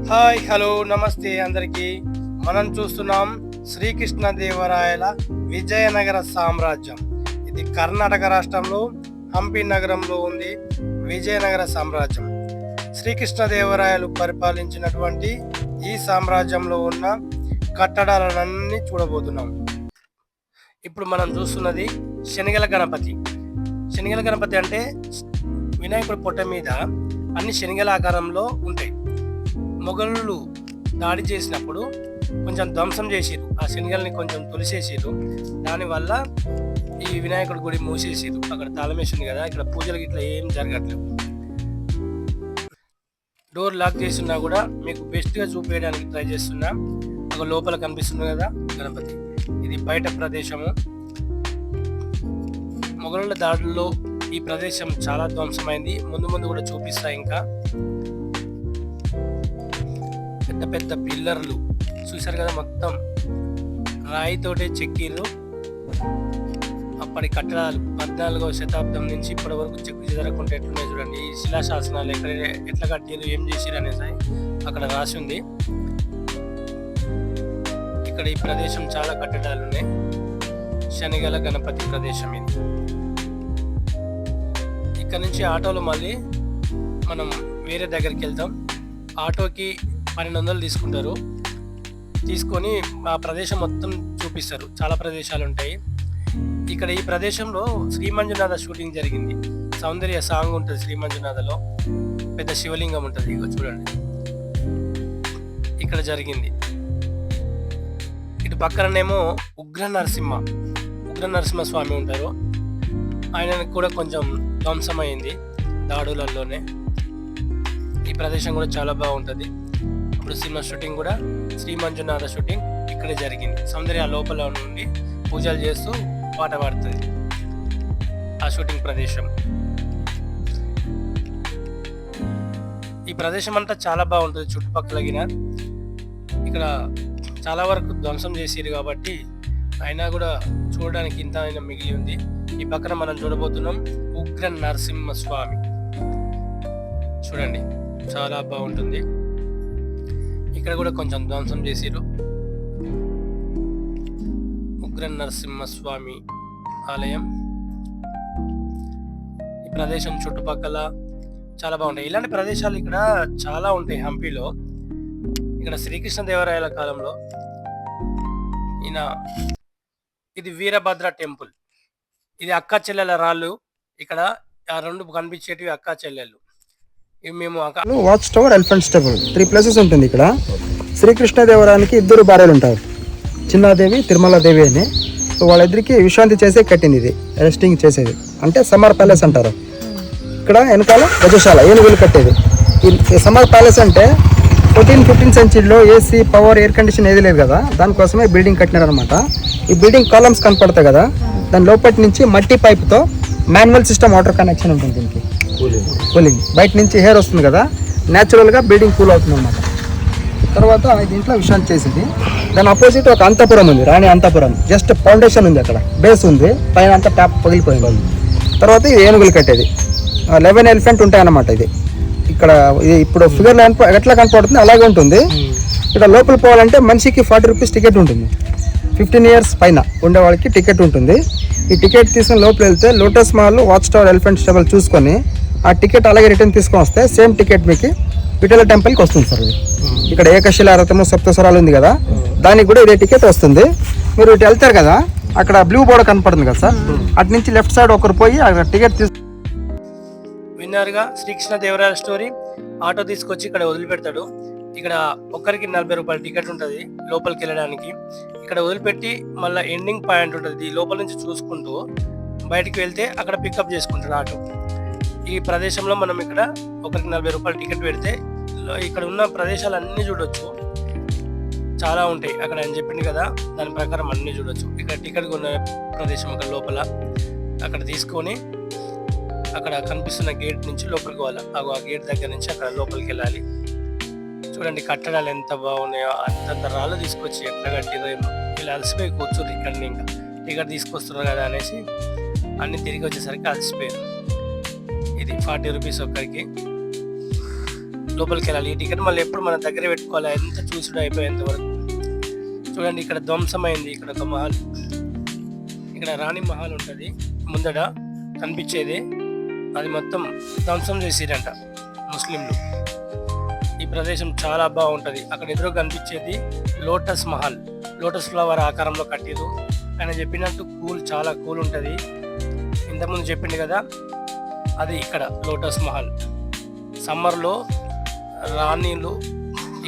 Hi hello నమస్తే అందరికీ. మనం చూస్తున్నాం శ్రీకృష్ణదేవరాయల విజయనగర సామ్రాజ్యం. ఇది కర్ణాటక రాష్ట్రంలో హంపి నగరంలో ఉంది విజయనగర సామ్రాజ్యం. శ్రీకృష్ణదేవరాయలు పరిపాలించినటువంటి ఈ సామ్రాజ్యంలో ఉన్న కట్టడాలన్నీ చూడబోతున్నాం. ఇప్పుడు మనం చూస్తున్నది శనిగల గణపతి. శనిగల గణపతి అంటే వినాయకుడి పొట్ట మీద అన్ని శనిగల ఆకారంలో ఉంటాయి. మొఘలులు దాడి చేసినప్పుడు కొంచెం ధ్వంసం చేసిరు, ఆ శనిగల్ని కొంచెం తొలిసేసిరు. దానివల్ల ఈ వినాయకుడి గుడి మూసేసిరు. అక్కడ తాళమేసింది కదా, ఇక్కడ పూజలు ఇట్లా ఏం జరగట్లేదు. డోర్ లాక్ చేస్తున్నా కూడా మీకు బెస్ట్గా చూపించడానికి ట్రై చేస్తున్నా. అక్కడ లోపల కనిపిస్తుంది కదా గణపతి, ఇది బయట ప్రదేశము. మొఘలుల దాడుల్లో ఈ ప్రదేశం చాలా ధ్వంసమైంది. ముందు ముందు కూడా చూపిస్తా. ఇంకా పెద్ద పెద్ద పిల్లర్లు చూసారు కదా, మొత్తం రాయితోటే చెక్కిర్రు. అప్పటి కట్టడాలు 14వ శతాబ్దం నుంచి ఇప్పటి వరకు చెక్కు చెదరకుండా ఎట్లున్నాయి చూడండి. ఈ శిలాశాసనాలు ఎట్లా కట్టిరు, ఏం చేసిరు అనేసి అక్కడ రాసి ఉంది. ఇక్కడ ఈ ప్రదేశం చాలా కట్టడాలు ఉన్నాయి. శనిగల గణపతి ప్రదేశం ఇది. ఇక్కడ నుంచి ఆటోలో మళ్ళీ మనం వేరే దగ్గరికి వెళ్తాం. ఆటోకి 1200 తీసుకుంటారు. తీసుకొని ఆ ప్రదేశం మొత్తం చూపిస్తారు. చాలా ప్రదేశాలు ఉంటాయి ఇక్కడ. ఈ ప్రదేశంలో శ్రీ మంజునాథ షూటింగ్ జరిగింది. సౌందర్య సాంగ్ ఉంటుంది శ్రీ మంజునాథలో. పెద్ద శివలింగం ఉంటుంది, ఇక చూడండి ఇక్కడ జరిగింది. ఇటు పక్కననేమో ఉగ్ర నరసింహ స్వామి ఉంటారు. ఆయనకు కూడా కొంచెం ధ్వంసమైంది దాడులలోనే. ఈ ప్రదేశం కూడా చాలా బాగుంటుంది. ఇప్పుడు సినిమా షూటింగ్ కూడా శ్రీ మంజునాథ షూటింగ్ ఇక్కడే జరిగింది. సౌందర్య లోపల నుండి పూజలు చేస్తూ పాట పాడుతుంది ఆ షూటింగ్ ప్రదేశం. ఈ ప్రదేశం అంతా చాలా బాగుంటుంది. చుట్టుపక్కల ఇక్కడ చాలా వరకు ధ్వంసం చేసిరు కాబట్టి అయినా కూడా చూడడానికి ఇంత అయినా మిగిలి ఉంది. ఈ పక్కన మనం చూడబోతున్నాం ఉగ్ర నరసింహ స్వామి. చూడండి చాలా బాగుంటుంది. ఇక్కడ కూడా కొంచెం ధ్వంసం చేసిరు. ఉగ్ర నరసింహస్వామి ఆలయం. ఈ ప్రదేశం చుట్టుపక్కల చాలా బాగుంటాయి. ఇలాంటి ప్రదేశాలు ఇక్కడ చాలా ఉంటాయి హంపిలో. ఇక్కడ శ్రీకృష్ణదేవరాయల కాలంలో ఇది వీరభద్ర టెంపుల్. ఇది అక్క చెల్లెల రాళ్ళు. ఇక్కడ ఆ రెండు కనిపించేటివి అక్క చెల్లెలు. మేము watch tower, elephants temple 3 places ఉంటుంది ఇక్కడ. శ్రీకృష్ణదేవరాయనికి 2 భార్యలు ఉంటారు, చిన్నాదేవి, తిరుమలాదేవి అని. సో వాళ్ళిద్దరికి విశ్రాంతి చేసే కట్టింది ఇది, రెస్టింగ్ చేసేది. అంటే సమ్మర్ ప్యాలెస్ అంటారు. ఇక్కడ వెనకాల గజశాల, ఏనుగులు కట్టేది. ఈ సమ్మర్ ప్యాలెస్ అంటే 14-15 సెంచరీలో ఏసీ, పవర్, ఎయిర్ కండిషన్ ఏది లేదు కదా, దానికోసమే బిల్డింగ్ కట్టినారు అనమాట. ఈ బిల్డింగ్ కాలమ్స్ కనపడతాయి కదా, దాని లోపటి నుంచి మట్టి పైప్తో మాన్యువల్ సిస్టమ్ వాటర్ కనెక్షన్ ఉంటుంది దీనికి. కూలింగ్ బయట నుంచి హెయిర్ వస్తుంది కదా, న్యాచురల్గా బిల్డింగ్ కూల్ అవుతుంది అనమాట. తర్వాత దీంట్లో విశ్రాంతి చేసింది. దాని అపోజిట్ ఒక అంతపురం ఉంది, రాణి అంతపురం. జస్ట్ ఫౌండేషన్ ఉంది, అక్కడ బేస్ ఉంది, పైన అంతా ట్యాప్ పగిలిపోయింది. తర్వాత ఇది ఏనుగులు కట్టేది. 11 ఎలిఫెంట్ ఉంటాయన్నమాట. ఇది ఇక్కడ ఇది ఇప్పుడు ఫిగర్ ఎట్లా కనపడుతుంది అలాగే ఉంటుంది. ఇక్కడ లోపల పోవాలంటే మనిషికి 40 రూపీస్ టికెట్ ఉంటుంది. 15 ఇయర్స్ పైన ఉండే వాళ్ళకి టికెట్ ఉంటుంది. ఈ టికెట్ తీసుకుని లోపల వెళ్తే lotus mall, watch tower, elephant temple చూసుకొని ఆ టికెట్ అలాగే రిటర్న్ తీసుకొని వస్తే సేమ్ టికెట్ మీకు విఠల టెంపుల్కి వస్తుంది సార్. ఇక్కడ ఏకశిలారథము, సప్తస్వరాలు ఉంది కదా, దానికి కూడా ఇదే టికెట్ వస్తుంది. మీరు ఇటు వెళ్తారు కదా, అక్కడ బ్లూ బోర్డు కనపడుతుంది కదా సార్, అటు నుంచి లెఫ్ట్ సైడ్ ఒకరు పోయి అక్కడ టికెట్ విన్నారుగా శ్రీకృష్ణదేవరాయల స్టోరీ. ఆటో తీసుకొచ్చి ఇక్కడ వదిలిపెడతాడు. ఇక్కడ ఒక్కరికి 40 రూపాయల టికెట్ ఉంటుంది లోపలికి వెళ్ళడానికి. ఇక్కడ వదిలిపెట్టి మళ్ళీ ఎండింగ్ పాయింట్ ఉంటుంది, లోపల నుంచి చూసుకుంటూ బయటికి వెళ్తే అక్కడ పికప్ చేసుకుంటాడు ఆటో. ఈ ప్రదేశంలో మనం ఇక్కడ ఒకరికి 40 రూపాయల టికెట్ పెడితే ఇక్కడ ఉన్న ప్రదేశాలు అన్నీ చూడొచ్చు. చాలా ఉంటాయి అక్కడ అని చెప్పింది కదా, దాని ప్రకారం అన్నీ చూడొచ్చు. ఇక్కడ టికెట్ కొన్న ప్రదేశం అక్కడ లోపల, అక్కడ తీసుకొని అక్కడ కనిపిస్తున్న గేట్ నుంచి లోపలికి పోవాలి. ఆ గేట్ దగ్గర నుంచి అక్కడ లోపలికి వెళ్ళాలి. చూడండి కట్టడాలు ఎంత బాగున్నాయో. అంతంత రాళ్ళు తీసుకొచ్చి ఎట్లా కట్టిరో ఏమో. వీళ్ళు అలసిపోయి కూర్చోరు ఇక్కడ. ఇంకా టికెట్ తీసుకొస్తున్నారు కదా అనేసి అన్ని తిరిగి వచ్చేసరికి అలసిపోయారు. ఇది 40 రూపీస్ ఒక్కరికి. లోపలికి వెళ్ళాలి. ఈ టికెట్ మళ్ళీ ఎప్పుడు మన దగ్గర పెట్టుకోవాలి, ఎంత చూసుడు అయిపోయేంత వరకు. చూడండి ఇక్కడ ధ్వంసమైంది, ఇక్కడ ఒక మహల్, ఇక్కడ రాణి మహల్ ఉంటుంది ముందట కనిపించేది, అది మొత్తం ధ్వంసం చేసిరంట ముస్లింలు. ఈ ప్రదేశం చాలా బాగుంటుంది. అక్కడ ఎదురు కనిపించేది లోటస్ మహల్, లోటస్ ఫ్లవర్ ఆకారంలో కట్టిరు. ఆయన చెప్పినట్టు చాలా కూల్ ఉంటుంది. ఇంతకుముందు చెప్పింది కదా, అది ఇక్కడ లోటస్ మహల్. సమ్మర్లో రాణిలు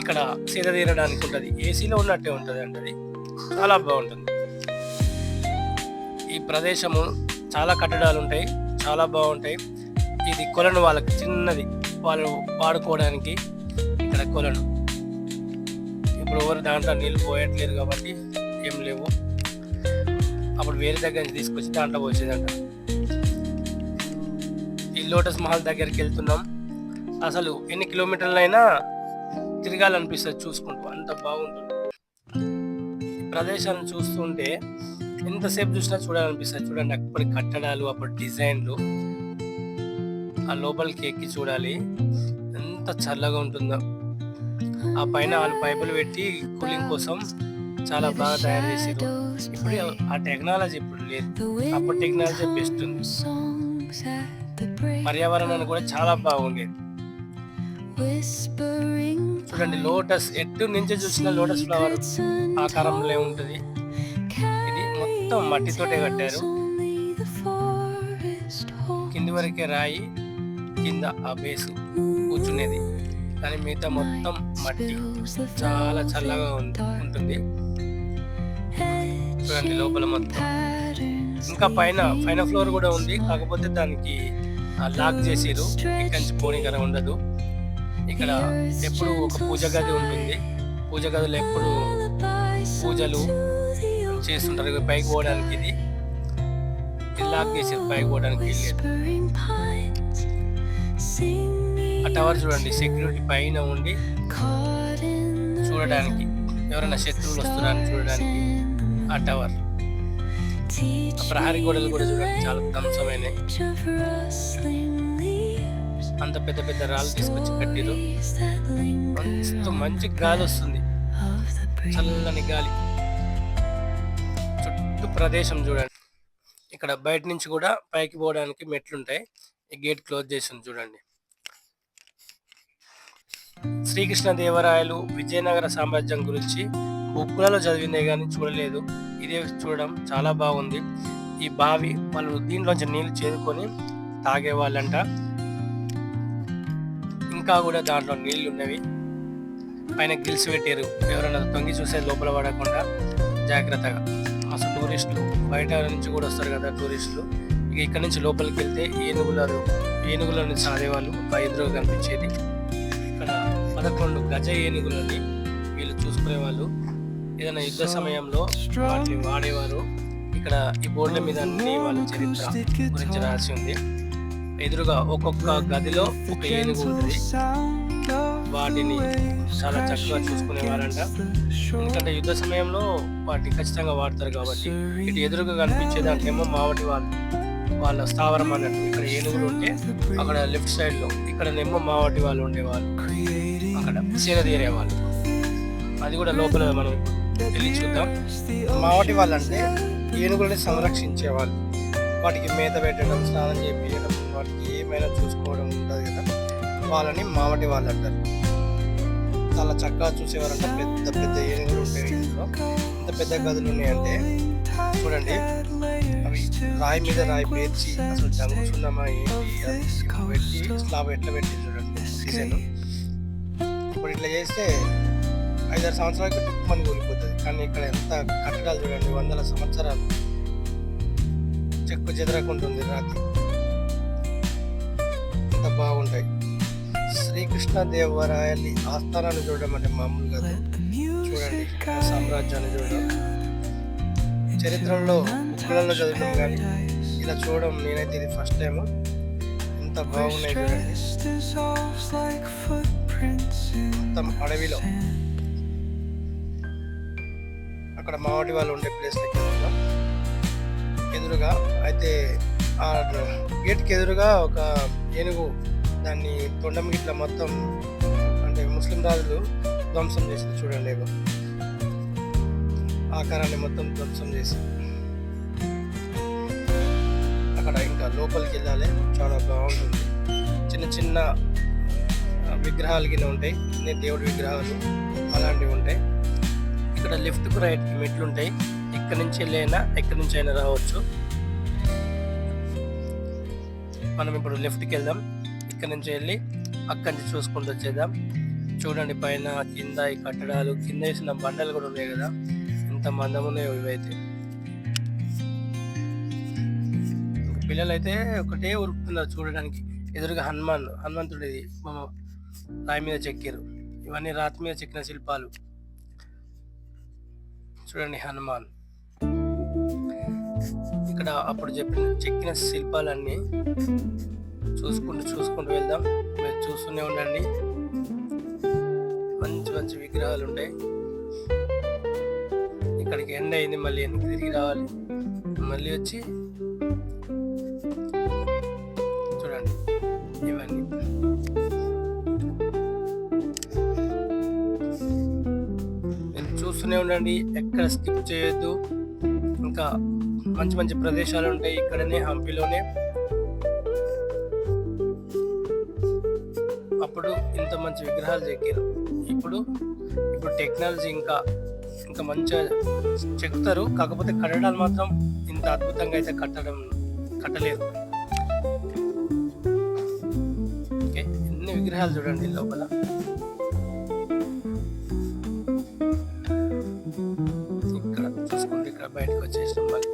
ఇక్కడ సీద తీరడానికి ఉంటుంది, ఏసీలో ఉన్నట్టే ఉంటుంది అంటే అది చాలా బాగుంటుంది. ఈ ప్రదేశము చాలా కట్టడాలు ఉంటాయి, చాలా బాగుంటాయి. ఇది కొలను, వాళ్ళకి చిన్నది, వాళ్ళు వాడుకోవడానికి ఇక్కడ కొలను. ఇప్పుడు ఎవరు దాంట్లో నీళ్ళు పోయట్లేదు కాబట్టి ఏం లేవు, అప్పుడు వేరే దగ్గర నుంచి తీసుకొచ్చి దాంట్లో పోసేదంట. ఈ లోటస్ మహల్ దగ్గరికి వెళ్తున్నాం. అసలు ఎన్ని కిలోమీటర్లైనా తిరగాలనిపిస్తుంది చూసుకుంటూ, అంత బాగుంటుంది. ఈ ప్రదేశాన్ని చూస్తుంటే ఎంతసేపు చూసినా చూడాలనిపిస్తుంది. చూడండి అప్పటి కట్టడాలు, అప్పటి డిజైన్లు, ఆ లోపలికి ఎక్కి చూడాలి ఎంత చల్లగా ఉంటుందో. ఆ పైన వాళ్ళు పైపులు పెట్టి కూలింగ్ కోసం చాలా బాగా తయారు చేసారు. ఇప్పుడు ఆ టెక్నాలజీ ఇప్పుడు లేదు, అప్పటి టెక్నాలజీ బెస్ట్ ఉంది. పర్యావరణాన్ని కూడా చాలా బాగుండేది. చూడండి లోటస్, ఎటు నుంచి చూసిన లోటస్ ఫ్లవర్ ఆకారంలో ఉంటుంది. ఇది మొత్తం మట్టితోటే కట్టారు, కింది వరకే రాయి, కింద ఆ బేసు కూర్చునేది, కానీ మిగతా మొత్తం మట్టి. చాలా చల్లగా ఉంటుంది. చూడండి లోపల మొత్తం. ఇంకా పైన ఫ్లోర్ కూడా ఉంది, కాకపోతే దానికి లాక్ చేసిరు, ఇక్కడి నుంచి పోనీకర ఉండదు. ఇక్కడ ఎప్పుడు ఒక పూజ గది ఉంటుంది, పూజ గదిలో ఎప్పుడు పూజలు చేస్తుంటారు. పైకి పోవడానికి ఇది లాక్ చేసారు, పైకి పోవడానికి వెళ్ళలేదు. ఆ టవర్ చూడండి, సెక్యూరిటీ పైన ఉండి చూడడానికి, ఎవరైనా శత్రువులు వస్తున్నారని చూడడానికి ఆ టవర్. ఆ ప్రహరీ గోడలు కూడా చూడండి చాలా ధ్వంసమైనవి. అంత పెద్ద పెద్ద రాళ్ళు తీసుకొచ్చి కట్టిరు. మంచి గాలి వస్తుంది, చల్లని గాలి. చుట్టూ ప్రదేశం చూడండి. ఇక్కడ బయట నుంచి కూడా పైకి పోవడానికి మెట్లుంటాయి. ఈ గేట్ క్లోజ్ చేసి ఉంది చూడండి. శ్రీకృష్ణదేవరాయలు విజయనగర సామ్రాజ్యం గురించి బుక్కులలో చదివిందే కానీ చూడలేదు. ఇదే చూడడం చాలా బాగుంది. ఈ బావి వాళ్ళు దీంట్లోంచి నీళ్లు చేదుకొని తాగేవాళ్ళంట. ఇంకా కూడా దాంట్లో నీళ్లు ఉన్నవి. పైన గిల్స్ పెట్టారు, ఎవరైనా తొంగి చూసే లోపల పడకుండా జాగ్రత్తగా. అసలు టూరిస్టులు బయట నుంచి కూడా వస్తారు కదా టూరిస్టులు. ఇక ఇక్కడ నుంచి లోపలికి వెళ్తే ఏనుగులను సాదేవాళ్ళు ఎదురుగా కనిపించేది. ఇక్కడ 11 గజ ఏనుగులని వీళ్ళు చూసుకునేవాళ్ళు. ఏదైనా యుద్ధ సమయంలో వాటిని వాడేవారు. ఇక్కడ ఈ బోర్డుల మీద అన్ని వాళ్ళ చరిత్ర గురించి రాసి ఉంది. ఎదురుగా ఒక్కొక్క గదిలో ఒక ఏనుగు ఉంటుంది, వాటిని చాలా చక్కగా చూసుకునేవారంట. ఎందుకంటే యుద్ధ సమయంలో వాటిని ఖచ్చితంగా వాడతారు కాబట్టి. ఇటు ఎదురుగా కనిపించే దాంట్లేమో మావటి వాళ్ళ స్థావరం అన్నట్టు. ఇక్కడ ఏనుగులు ఉంటే అక్కడ లెఫ్ట్ సైడ్ లో, ఇక్కడనేమో మావటి వాళ్ళు ఉండేవాళ్ళు, అక్కడ సీర తీరేవాళ్ళు. అది కూడా లోపల మనం వెళ్ళి చూద్దాం. మావటి వాళ్ళు అంటే ఏనుగులని సంరక్షించేవాళ్ళు, వాటికి మేత పెట్టడం, స్నానం చేయించడం, వాటికి ఏమైనా చూసుకోవడం ఉంటుంది కదా, వాళ్ళని మావటి వాళ్ళు అంటారు. చాలా చక్కగా చూసేవారంటే పెద్ద పెద్ద ఏనుగులు ఉంటాయి ఇంట్లో. ఇంత పెద్ద గదులు ఉన్నాయంటే చూడండి. అవి రాయి మీద రాయి పేర్చి అసలు జంగుచున్నామా ఏంటి అది పెట్టి స్లాబ్ ఎట్లా పెట్టి చూడండి డిజైన్. ఇప్పుడు ఇట్లా చేస్తే 5-6 సంవత్సరాలకి టుక్కుమని కూలిపోతుంది. కానీ ఇక్కడ ఎంత కట్టడాలు చూడండి, 100 సంవత్సరాలు చెక్కు చెదరకుంటుంది రాతి. ఎంత బాగుంటాయి. శ్రీకృష్ణదేవరాయలి ఆస్థానాన్ని చూడడం అంటే మామూలు కాదు. చూడండి సామ్రాజ్యాన్ని చూడడం, చరిత్రలో బుక్కులలో చదవడం కానీ ఇలా చూడడం నేనైతే ఇది ఫస్ట్ టైం. ఎంత బాగున్నాయి చూడండి. మొత్తం అడవిలో అక్కడ మావటి వాళ్ళు ఉండే ప్లేస్లకి ఎదురుగా అయితే ఆ గేట్కి ఎదురుగా ఒక ఏనుగు, దాన్ని తొండం గిట్ల మొత్తం ముస్లిం రాజులు ధ్వంసం చేసింది చూడండి. ఏదో ఆకారాన్ని మొత్తం ధ్వంసం చేసి అక్కడ ఇంకా లోపలికి వెళ్ళాలి. చాలా బాగుంటుంది. చిన్న చిన్న విగ్రహాలు కింద ఉంటాయి, దేవుడి విగ్రహాలు అలాంటివి ఉంటాయి. ఇక్కడ లెఫ్ట్కు రైట్కి మెట్లు ఉంటాయి. ఇక్కడ నుంచి వెళ్ళైనా ఎక్కడి నుంచి అయినా రావచ్చు. మనం ఇప్పుడు లెఫ్ట్కి వెళ్దాం. ఇక్కడ నుంచి వెళ్ళి అక్కడి నుంచి చూసుకుంటూ వచ్చేద్దాం. చూడండి పైన కింద ఈ కట్టడాలు, కింద వేసిన బండలు కూడా ఉన్నాయి కదా, ఎంత మందం ఉన్నాయో ఇవైతే. పిల్లలు అయితే ఒకటే ఉరుకుతున్నారు చూడడానికి. ఎదురుగా హనుమంతుడిది రాయి మీద చెక్కారు. ఇవన్నీ రాతి మీద చెక్కిన శిల్పాలు. చూడండి హనుమాన్. ఇక్కడ అప్పుడు చెక్కిన శిల్పాలన్నీ చూసుకుంటూ వెళ్దాం. మీరు చూస్తూనే ఉండండి. మంచి మంచి విగ్రహాలు ఉంటాయి. ఇక్కడికి ఎండ్ అయింది, మళ్ళీ వెనక్కి తిరిగి రావాలి. మళ్ళీ వచ్చి చూడండి ఇవన్నీ. మీరు చూస్తూనే ఉండండి, ఎక్కడ స్కిప్ చేయొద్దు. ఇంకా మంచి మంచి ప్రదేశాలు ఉంటాయి ఇక్కడనే, హంపీలోనే. అప్పుడు ఇంత మంచి విగ్రహాలు చెక్కారు. ఇప్పుడు టెక్నాలజీ ఇంకా మంచిగా చెక్కుతారు. కాకపోతే కట్టడాలు మాత్రం ఇంత అద్భుతంగా అయితే కట్టలేరు. ఓకే, ఎన్ని విగ్రహాలు చూడండి లోపల. ఇక్కడ చూసుకుంటే ఇక్కడ బయటకు వచ్చేసినాం. మళ్ళీ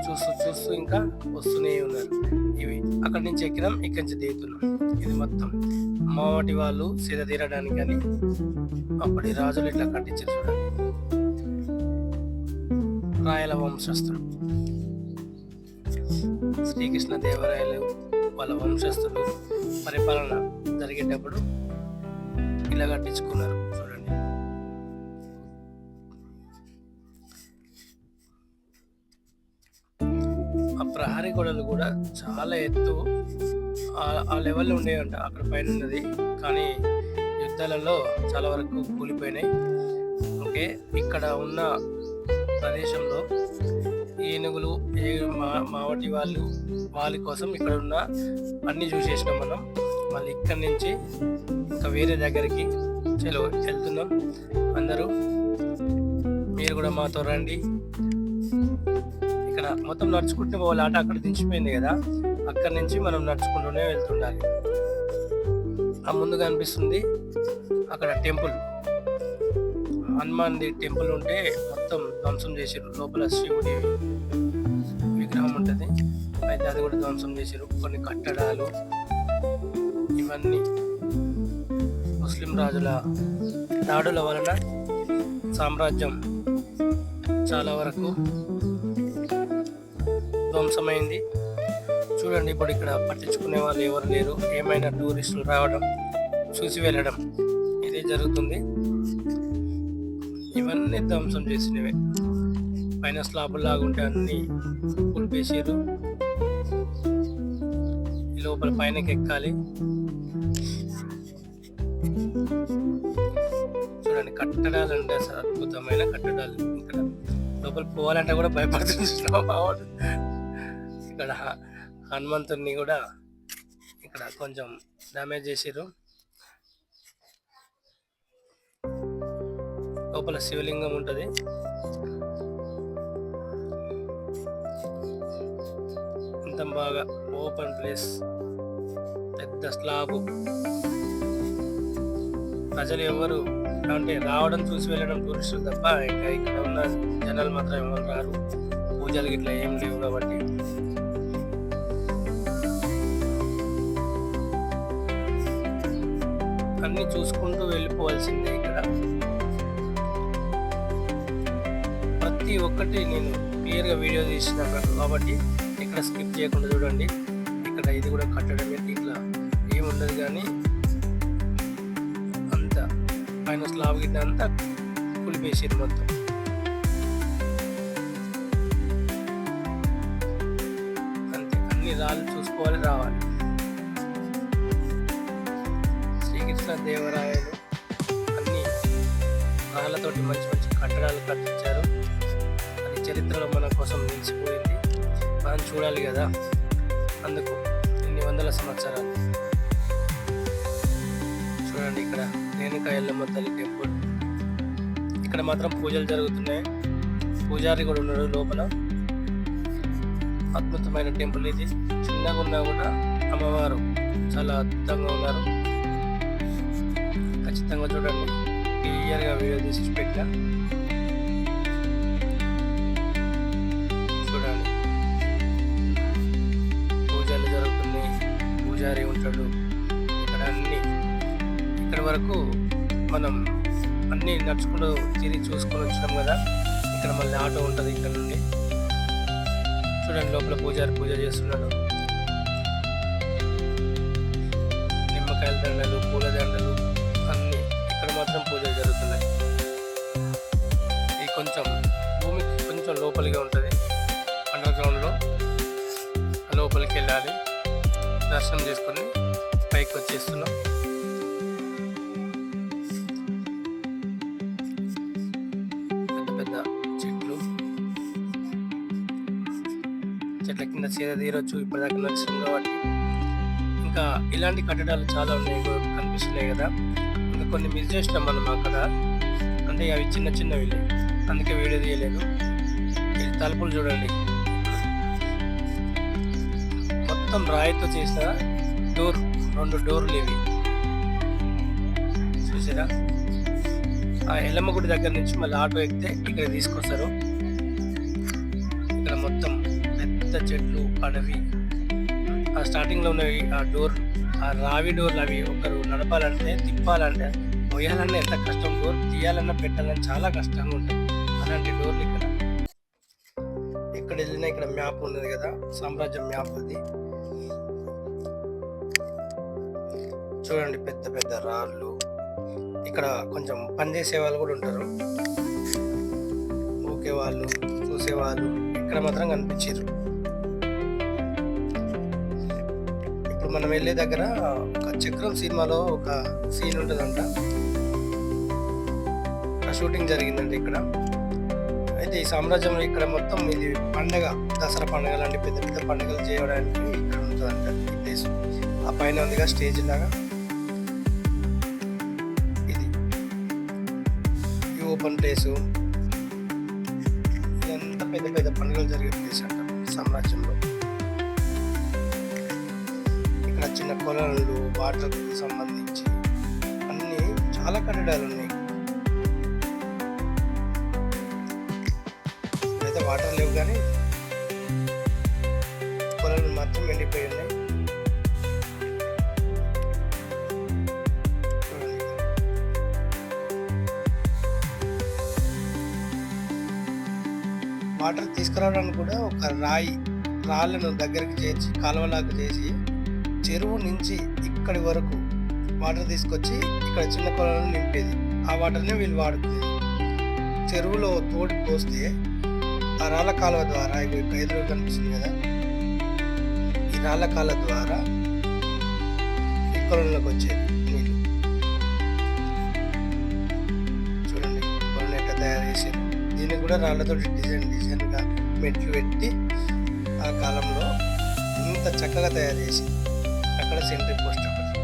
చూస్తూ ఇంకా వస్తూనే ఉన్నారు. ఇవి అక్కడి నుంచి ఎక్కినాం, ఇక్కడి నుంచి దిగుతున్నాం. ఇది మొత్తం మావటి వాళ్ళు సీద తీరడానికి అని అప్పటి రాజులు ఇట్లా కట్టించారు చూడండి. రాయల వంశస్థులు, శ్రీకృష్ణ దేవరాయలు వాళ్ళ వంశస్థులు పరిపాలన జరిగేటప్పుడు ఇలా కట్టించుకున్నారు చూడండి. ఆ ప్రహరీ గోడలు కూడా చాలా ఎత్తు, ఆ లెవెల్లో ఉండేవంట అక్కడ పైన ఉన్నది. కానీ యుద్ధాలలో చాలా వరకు కూలిపోయినాయి. ఓకే, ఇక్కడ ఉన్న ప్రదేశంలో ఏనుగులు, మావటి వాళ్ళ కోసం ఇక్కడ ఉన్న అన్నీ చూసేసినాం మనం. మళ్ళీ ఇక్కడి నుంచి ఇంకా వేరే దగ్గరికి వెళ్తున్నాం. అందరూ మీరు కూడా మాతో రండి. ఇక్కడ మొత్తం నడుచుకుంటూ పోవాలి. ఆట అక్కడ దించిపోయింది కదా, అక్కడి నుంచి మనం నడుచుకుంటూనే వెళ్తుండాలి. ఆ ముందుగా అనిపిస్తుంది అక్కడ టెంపుల్, హనుమాన్ది టెంపుల్ ఉంటే మొత్తం ధ్వంసం చేసారు. లోపల శివుడి విగ్రహం ఉంటుంది, అయితే అది కూడా ధ్వంసం చేసారు. కొన్ని కట్టడాలు ఇవన్నీ ముస్లిం రాజుల దాడుల వలన సామ్రాజ్యం చాలా వరకు ధ్వంసమైంది. చూడండి ఇప్పుడు ఇక్కడ పట్టించుకునే వాళ్ళు ఎవరు లేరు. ఏమైనా టూరిస్టులు రావడం, చూసి వెళ్ళడం ఇదే జరుగుతుంది. ఇవన్నీ ధ్వంసం చేసినవే. పైన స్లాబులు లాగుంటే అన్ని కూల్పేసారు. ఈ లోపల పైనకి ఎక్కాలి. చూడండి కట్టడాలు అంటే అసలు అద్భుతమైన కట్టడాలు. ఇక్కడ లోపల పోవాలంటే కూడా భయపడుతుంది. ఇక్కడ హనుమంతుడిని కూడా ఇక్కడ కొంచెం డ్యామేజ్ చేసారు. లోపల శివలింగం ఉంటుంది. ఇంత బాగా ఓపెన్ ప్లేస్, పెద్ద స్లాబ్. ప్రజలు ఎవరు అంటే రావడం చూసి వెళ్ళడం టూరిస్టులు తప్ప ఇంకా ఇక్కడ ఉన్న జనాలు మాత్రం ఎవరు రారు. పూజలు ఇట్లా ఏం లేవు కాబట్టి అన్ని చూసుకుంటూ వెళ్ళిపోవాల్సిందే. ఇక్కడ ప్రతి ఒక్కటి నేను క్లియర్గా వీడియో తీసిన కాబట్టి ఇక్కడ స్కిప్ చేయకుండా చూడండి. ఇక్కడ ఇది కూడా కట్టడమే, ఇట్లా ఏముండదు. కానీ అంతా పైన స్లాబ్ గిట్ట అంతా కులిపేసారు మొత్తం. అంతే, అన్ని రాళ్ళు చూసుకోవాలి, రావాలి. శ్రీకృష్ణదేవరాయలు అన్ని రాళ్ళతోటి మంచి మంచి కట్టడాలు కట్టించారు. అది చరిత్రలో మన కోసం నిలిచిపోయింది, మనం చూడాలి కదా, అందుకు ఇన్ని వందల సంవత్సరాలు. చూడండి ఇక్కడ రేణుకా ఎల్లమ్మ తల్లి టెంపుల్. ఇక్కడ మాత్రం పూజలు జరుగుతున్నాయి, పూజారి కూడా ఉన్నాడు లోపల. అద్భుతమైన టెంపుల్ ఇది. చిన్నగా ఉన్నా కూడా అమ్మవారు చాలా అద్భుతంగా ఉన్నారు. ఖచ్చితంగా చూడండి, క్లియర్గా వీడియో తీసి పెట్టా. చూడండి పూజలు జరుగుతున్నాయి, పూజారి ఉంటాడు ఇక్కడ. అన్ని ఇక్కడ వరకు మనం అన్ని నడుచుకుంటూ తిరిగి చూసుకొని వచ్చినాం కదా. ఇక్కడ మళ్ళీ ఆటో ఉంటుంది ఇక్కడ నుండి. చూడండి లోపల పూజారి పూజ చేస్తున్నాడు. నిమ్మకాయల దండలు, పూల దండలు అన్ని ఇక్కడ మాత్రం పూజలు జరుగుతున్నాయి. ఇది కొంచెం భూమికి కొంచెం లోపలిగా ఉంటుంది, అండర్ గ్రౌండ్లో. లోపలికి వెళ్ళాలి, దర్శనం చేసుకొని పైకి వచ్చేస్తున్నాం. చెట్ల కింద సేద తీరొచ్చు, ఇప్పటిదాకా నడిచాం కాబట్టి. ఇంకా ఇలాంటి కట్టడాలు చాలా ఉన్నాయి కనిపిస్తున్నాయి కదా. ఇంకా కొన్ని మిస్ చేసినాం మనం అక్కడ, అంటే అవి చిన్న చిన్నవి, అందుకే వీడియో తీయలేదు. ఈ తలుపులు చూడండి, మొత్తం రాయితో చేసిన డోర్, 2 డోర్లు ఇవి. చూసారా, ఆ ఎల్లమ్మ గుడి దగ్గర నుంచి మళ్ళీ ఆటో ఎక్కితే ఇక్కడ తీసుకొస్తారు. ఇక్కడ మొత్తం పెద్ద చెట్లు, అడవి. ఆ స్టార్టింగ్ లో ఉన్నవి ఆ డోర్, ఆ రావి డోర్లు. అవి ఒకరు నడపాలంటే, తిప్పాలంటే, మొయ్యాలన్నా ఎంత కష్టం. డోర్ తీయాలన్నా పెట్టాలన్నా చాలా కష్టంగా ఉంటుంది. అలాంటి డోర్లు ఇక్కడ. ఎక్కడ వెళ్ళినా ఇక్కడ మ్యాప్ ఉన్నది కదా, సామ్రాజ్యం మ్యాప్ అది. చూడండి పెద్ద పెద్ద రాళ్ళు. ఇక్కడ కొంచెం పనిచేసే వాళ్ళు కూడా ఉంటారు, ఊకే వాళ్ళు, చూసేవాళ్ళు ఇక్కడ మాత్రం కనిపించారు. ఇప్పుడు మనం వెళ్ళే దగ్గర ఒక చక్రం సినిమాలో ఒక సీన్ ఉంటుందంట, షూటింగ్ జరిగిందండి ఇక్కడ. అయితే ఈ సామ్రాజ్యంలో ఇక్కడ మొత్తం ఇది పండగ, దసరా పండగ లాంటి పెద్ద పెద్ద పండుగలు చేయడానికి ఇక్కడ ఉంటుందంట ఈ ప్లేస్. ఆ పైన ఉందిగా స్టేజ్ లాగా, ఇది ఈ ఓపెన్ ప్లేసు. ఇదంతా పెద్ద పెద్ద పండుగలు జరిగే ప్లేస్ అంట సామ్రాజ్యంలో. ఇక్కడ చిన్న కొలనులు, వాటర్కు సంబంధించి అన్ని చాలా కట్టడాలు ఉన్నాయి. అయితే వాటర్ లేవు కానీ పొలాలు మాత్రం ఎండిపోయి ఉన్నాయి. వాటర్ తీసుకురావడానికి కూడా ఒక రాళ్ళను దగ్గరికి చేర్చి కాలువలాగా చేసి చెరువు నుంచి ఇక్కడి వరకు వాటర్ తీసుకొచ్చి ఇక్కడ చిన్న పొలాలను నింపేది. ఆ వాటర్ని వీళ్ళు వాడుకునేది. చెరువులో తోడి పోస్తే ఆ రాళ్ళ కాలువ ద్వారా, ఇక్కడ ఎదురు కనిపిస్తుంది కదా, ఈ రాళ్ళ కాలువ ద్వారా ఈ కొలంలోకి వచ్చేది నీళ్ళు. చూడండి కొలను ఎట్లా తయారు చేసేది. దీన్ని కూడా రాళ్ళతో డిజైన్గా మెట్లు పెట్టి ఆ కాలంలో ఇంత చక్కగా తయారు చేసి అక్కడ సెంట్రీ పోస్ట్ ఒకటి.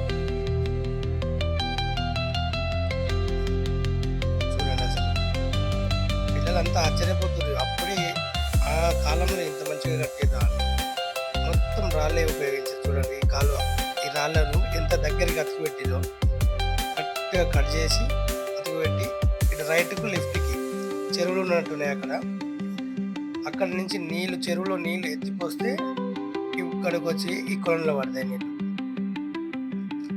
చూడండి అసలు పిల్లలంతా ఆశ్చర్యపోతున్నారు, అప్పుడే ఆ కాలంలో ఇంత మంచిగా కట్టేదా అని. మొత్తం రాళ్ళే ఉపయోగించారు. చూడండి ఈ కాలువ, ఈ రాళ్ళను ఎంత దగ్గరికి అతుకుపెట్టిదో కరెక్ట్గా కట్ చేసి అతుకుపెట్టి ఇటు రైట్కు లెఫ్ట్కి చెరువులు ఉన్నట్టున్నాయి అక్కడ నుంచి నీళ్లు, చెరువులో నీళ్లు ఎత్తిపోస్తే ఇక్కడికి వచ్చి ఈ కొలంలో పడతాయి నీళ్ళు.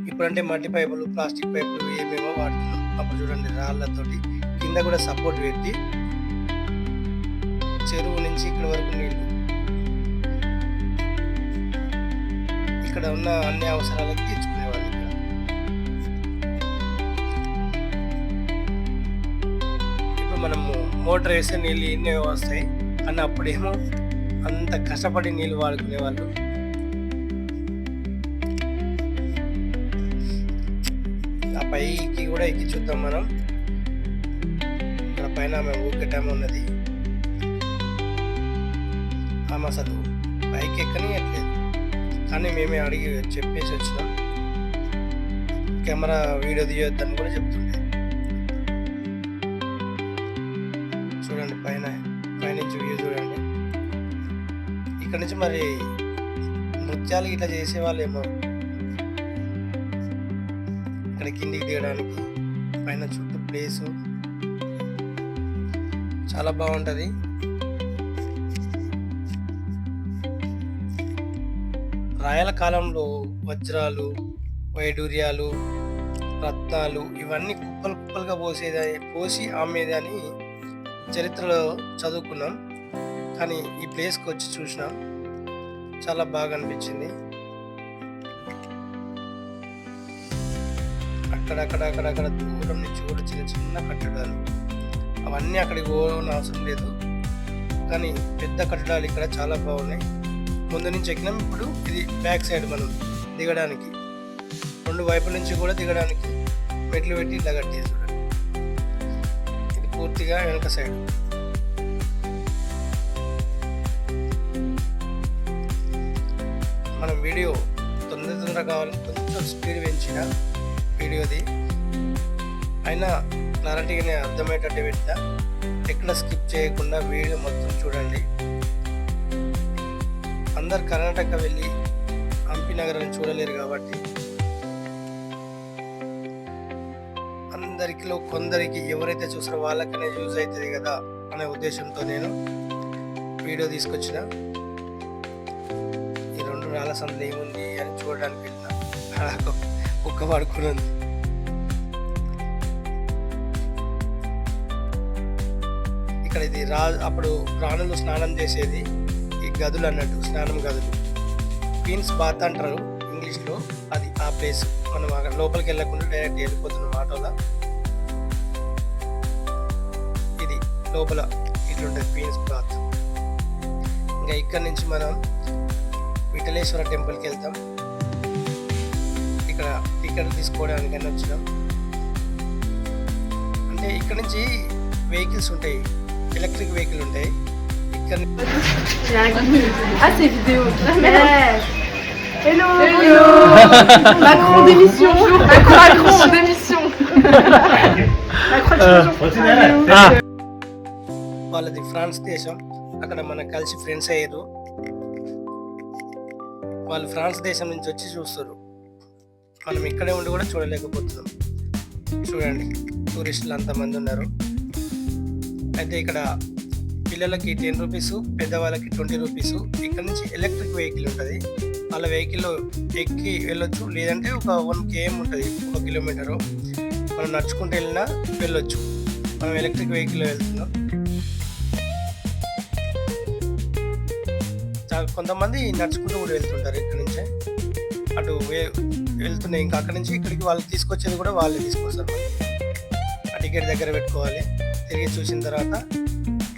ఇప్పుడంటే మట్టి పైపులు, ప్లాస్టిక్ పైపులు ఏమేమో వాడుతున్నాం. అప్పుడు చూడండి రాళ్ళతోటి కింద కూడా సపోర్ట్ పెట్టి చెరువు నుంచి ఇక్కడ వరకు నీళ్లు. ఇక్కడ ఉన్న అన్ని అవసరాలకి తీర్చుకునేవాళ్ళు. ఇక్కడ ఇప్పుడు మనము మోటార్ వేస్తే నీళ్ళు ఎన్నో వస్తాయి, కానీ అప్పుడేమో అంత కష్టపడి నీళ్ళు వాడుకునేవాళ్ళు. ఆ పైకి కూడా ఎక్కి చూద్దాం మనం. ఇక్కడ పైన ఆమె ఊకటం ఉన్నది, ఆమె అసలు పైకి ఎక్కనియట్లేదు. కానీ మేమే అడిగి చెప్పేసి వచ్చినాం, కెమెరా వీడియో తీయొద్దని కూడా చెప్తుండే. చూడండి పైనుంచి వ్యూ చూడండి. ఇక్కడ నుంచి మరి నృత్యాలు ఇట్లా చేసేవాళ్ళేమో. ఇక్కడ కిందికి దిగడానికి పైన చుట్టూ ప్లేసు చాలా బాగుంటుంది. రాయల కాలంలో వజ్రాలు, వైడూర్యాలు, రత్నాలు ఇవన్నీ కుప్పలు కుప్పలుగా పోసి అమ్మేదని చరిత్రలో చదువుకున్నాం. కానీ ఈ ప్లేస్కి వచ్చి చూసినాం, చాలా బాగా అనిపించింది. అక్కడక్కడ దూరం నుంచి కూడా చిన్న చిన్న కట్టడాలు, అవన్నీ అక్కడికి పోవడం అవసరం లేదు, కానీ పెద్ద కట్టడాలు ఇక్కడ చాలా బాగున్నాయి. ముందు నుంచి ఎక్కినాం, ఇప్పుడు ఇది బ్యాక్ సైడ్ మనం దిగడానికి, రెండు వైపుల నుంచి కూడా దిగడానికి మెట్లు పెట్టి ఇలా కట్టేసి చూడండి. ఇది పూర్తిగా వెనక సైడ్. మనం వీడియో తొందర కావాలని కొంచెం స్పీడ్ పెంచిన వీడియోది, అయినా క్లారిటీగానే అర్థమయ్యేటట్టు పెట్టా. ఎక్కడ స్కిప్ చేయకుండా వీడియో మొత్తం చూడండి. అందరు కర్ణాటక వెళ్ళి హంపి నగరాన్ని చూడలేరు కాబట్టి అందరికిలో కొందరికి ఎవరైతే చూసారో వాళ్ళకనే యూజ్ అవుతుంది కదా అనే ఉద్దేశంతో నేను వీడియో తీసుకొచ్చిన. ఈ రెండు రాళ్ళ సందులో ఏముంది అని చూడడానికి వెళ్ళిన, కుక్క పడుకున్నది. ఇక్కడ ఇది అప్పుడు రాణులు స్నానం చేసేది ఈ గదులు అన్నట్టు, స్నానం గదులు, క్వీన్స్ బాత్ అంటారు ఇంగ్లీష్లో. అది ఆ ప్లేస్. మనం అక్కడ లోపలికి వెళ్ళకుండా డైరెక్ట్ వెళ్ళిపోతున్నాం ఆటోలో. ఇది లోపల ఇట్లుంటుంది క్వీన్స్ బాత్. ఇంకా ఇక్కడ నుంచి మనం విఠలేశ్వర టెంపుల్కి వెళ్తాం. ఇక్కడ టికెట్ తీసుకోవడానికైనా వచ్చినాం. అంటే ఇక్కడ నుంచి వెహికల్స్ ఉంటాయి, ఎలక్ట్రిక్ వెహికల్ ఉంటాయి. ఇక్కడ Ah, c'est vidéo. Hello. Hello. Macron d'émission. Macron d'émission. వాళ్ళది ఫ్రాన్స్ దేశం. అక్కడ మనకు కలిసి ఫ్రెండ్స్ అయ్యారు. వాళ్ళు ఫ్రాన్స్ దేశం నుంచి వచ్చి చూస్తారు. మనం ఇక్కడే ఉండి కూడా చూడలేకపోతున్నాం. చూడండి టూరిస్టులు అంతమంది ఉన్నారు. అయితే ఇక్కడ పిల్లలకి 10 రూపీస్, పెద్దవాళ్ళకి 20 రూపీస్. ఇక్కడ నుంచి ఎలక్ట్రిక్ వెహికల్ ఉంటుంది, వాళ్ళ వెహికల్లో ఎక్కి వెళ్ళొచ్చు. లేదంటే ఒక 1 km ఉంటుంది, 1 కిలోమీటరు. మనం నడుచుకుంటూ వెళ్ళినా వెళ్ళొచ్చు. మనం ఎలక్ట్రిక్ వెహికల్లో వెళ్తున్నాం. కొంతమంది నడుచుకుంటూ కూడా వెళ్తుంటారు. ఇక్కడ నుంచే అటు వెళ్తున్నాయి. ఇంకా అక్కడి నుంచి ఇక్కడికి వాళ్ళు తీసుకొచ్చేది కూడా వాళ్ళే తీసుకొస్తారు. ఆ టికెట్ దగ్గర పెట్టుకోవాలి. తిరిగి చూసిన తర్వాత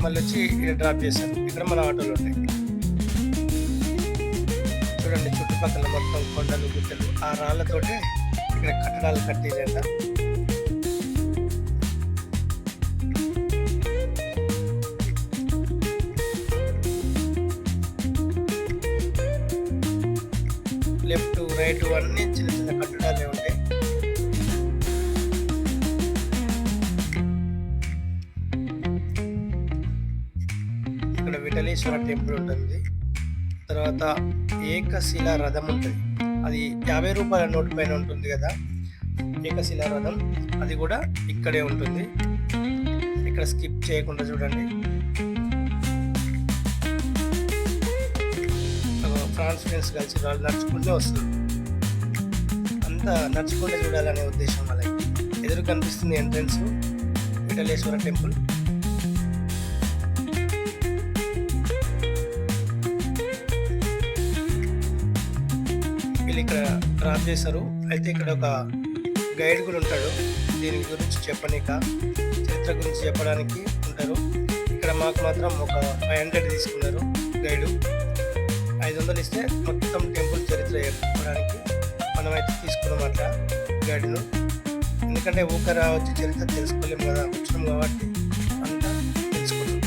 మళ్ళీ వచ్చి ఇక్కడ డ్రాప్ చేస్తారు. ఇక్కడ మన ఆటోలు ఉంటాయి. చూడండి చుట్టుపక్కల మొత్తం కొండలు, గుట్టలు, ఆ రాళ్ళతోటి ఇక్కడ కట్టడాలు కట్టిరంట. లెఫ్ట్ రైట్ అన్ని చిన్న చిన్న కట్టడాలే ఉంటాయి. ఇక్కడ విఠలేశ్వర టెంపుల్ ఉంటుంది. తర్వాత ఏకశిలా రథం ఉంటుంది. అది 50 రూపాయల నోటు పైన ఉంటుంది కదా, ఏకశిలా రథం. అది కూడా ఇక్కడే ఉంటుంది. ఇక్కడ స్కిప్ చేయకుండా చూడండి. ఫ్రాన్స్ ఫ్రెండ్స్ కలిసి వాళ్ళు నడుచుకుంటూ వస్తారు. అంతా నడుచుకుంటూ చూడాలనే ఉద్దేశం వాళ్ళకి. ఎదురు కనిపిస్తుంది ఎంట్రన్స్ విఠలేశ్వర టెంపుల్. వీళ్ళు ఇక్కడ డ్రాప్ చేస్తారు. అయితే ఇక్కడ ఒక గైడ్ కూడా ఉంటాడు, దీని గురించి చెప్పనీక, చరిత్ర గురించి చెప్పడానికి ఉంటారు. ఇక్కడ మాకు మాత్రం ఒక 500 తీసుకున్నారు గైడు. 500 ఇస్తే మొత్తం టెంపుల్ చరిత్ర చెప్పడానికి మనమైతే తీసుకున్నాం అట్లా గైడ్ను. ఎందుకంటే ఊక వచ్చి చరిత్ర తెలుసుకోలేము కదా, వచ్చినాం కాబట్టి అంతా తెలుసుకుంటాం.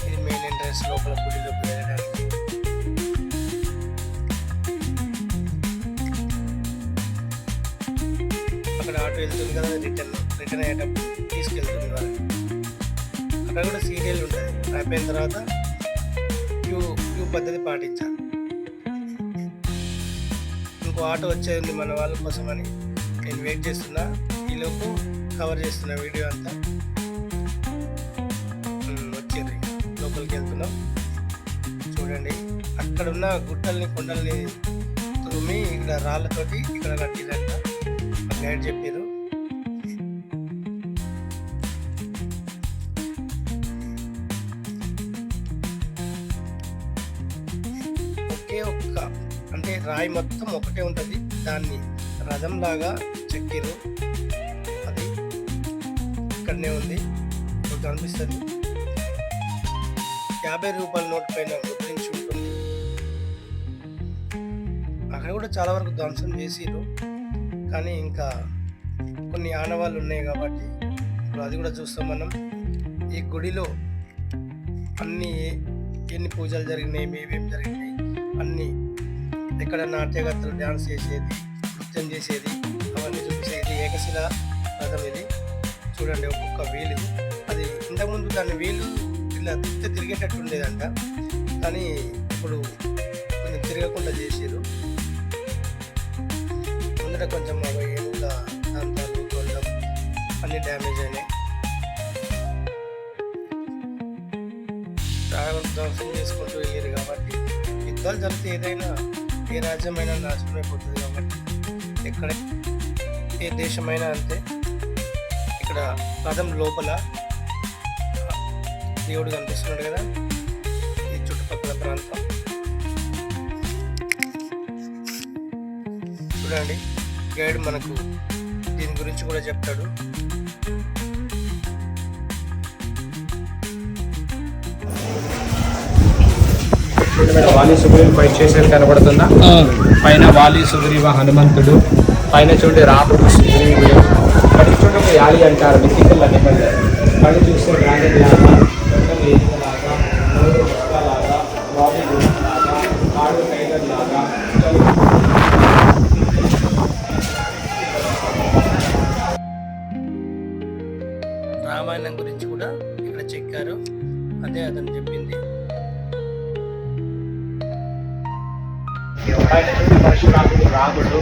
ఇది మెయిన్ ఎంట్రన్స్, లోపల గుడిలోకి వెళ్ళడానికి. అక్కడ ఆటో వెళ్తుంది కదా, రిటర్న్ అయ్యేటప్పుడు తీసుకెళ్తుంది వాళ్ళు. అక్కడ కూడా సీరియల్ ఉంటుంది, అయిపోయిన తర్వాత క్యూ పద్ధతి పాటించాలి. ఇంకో ఆటో వచ్చేది ఉంది మన వాళ్ళ కోసమని నేను వెయిట్ చేస్తున్నా. ఈలోపు కవర్ చేస్తున్నా వీడియో అంతా. వచ్చేది లోపలికి వెళ్తున్నాం. చూడండి, అక్కడ ఉన్న గుట్టల్ని కొండల్ని తురిమి ఇక్కడ రాళ్ళతోటి ఇక్కడ కట్టిరంట, గైడ్ చెప్పారు. ఒకే ఒక్క అంటే రాయి మొత్తం ఒకటే ఉంటుంది, దాన్ని రథం లాగా చెక్కిరు. అది ఇక్కడనే ఉంది, మీకు కనిపిస్తుంది. 50 రూపాయల నోట్ పైన ముద్రించి ఉంటుంది. అక్కడ కూడా చాలా వరకు ధ్వంసం చేసిరు, కానీ ఇంకా కొన్ని ఆనవాళ్ళు ఉన్నాయి కాబట్టి ఇప్పుడు అది కూడా చూస్తాం మనం. ఈ గుడిలో ఎన్ని పూజలు జరిగినాయి, ఏమేమి జరిగినాయి అన్నీ, ఎక్కడ నాట్యగత్తలు డ్యాన్స్ చేసేది, నృత్యం చేసేది, అవన్నీ చూపించేది. ఏకశిల రథం ఇది. చూడండి, ఒక్కొక్క వీలు. అది ఇంతకుముందు దాని వీలు ఇలా తిరిగేటట్టు ఉండేదంట, కానీ ఇప్పుడు కొంచెం తిరగకుండా చేసారు. ముందర కొంచెం ఏనుగుల దంతాలు, తొండం అన్నీ డ్యామేజ్ అయినాయి. ధ్వంసం చేసుకుంటూ వెళ్ళారు కాబట్టి, యుద్ధాలు జరిగితే ఏదైనా ఏ రాజ్యమైనా నాశనం అయిపోతుంది కాబట్టి, ఎక్కడ ఏ దేశమైనా అంతే. ఇక్కడ రథం లోపల దేవుడు కనిపిస్తున్నాడు కదా, ఈ చుట్టుపక్కల ప్రాంతం చూడండి. గైడ్ మనకు దీని గురించి కూడా చెప్తాడు. వాలి సుగ్రీవ్ ఫైట్ చేసేది కనబడుతుందా? పైన వాలి సుగ్రీవ హనుమంతుడు, పైన చూడండి రాముడు సుగ్రీవుడు, పడి చూడండి యాలి అంటారు, మిత్తికల్ అనిమల్. పడి చూస్తే డ్రాగన్ లాగా, దొంగ ఏనుగులాగా, మూడు మొక్కలాగా, బాబీ లాగా, ఆడు టైగర్ లాగా. రామాయణం గురించి కూడా ఇక్కడ చెక్కారు, అదే అతను చెప్పింది. పైన చూడండి పరశురాముడు, రాముడు,